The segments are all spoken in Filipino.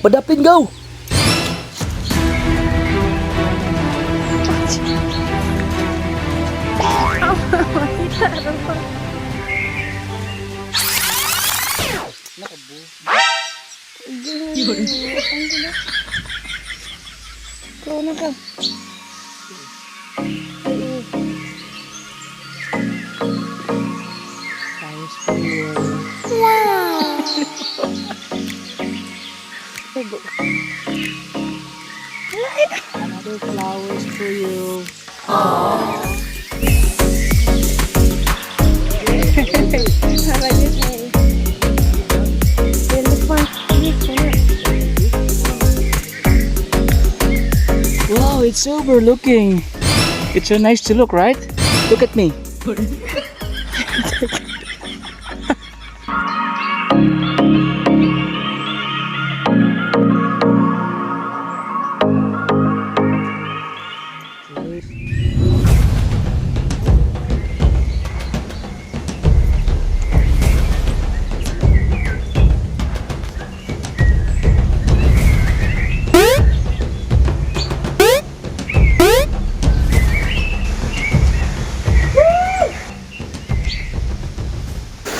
padapin gaw. Ano ka? Wow! Another flowers for you. Wow, it's sober looking. It's so nice to look, right? Look at me.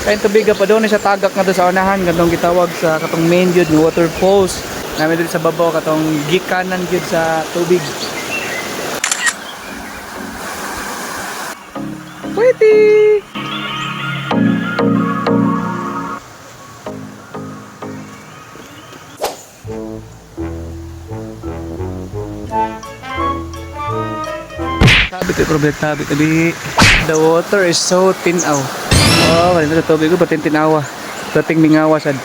Kain tubig pa doon sa tagak nga doon sa unahan katong gitawag sa katong main gyud ng Waterfalls. Namin dito sa babaw katong gikanan gyud sa tubig. Pwede. Tabi. The water is so tinaw. Oh, wala na tubig ko, batin tinawa. Dating mingawa sad.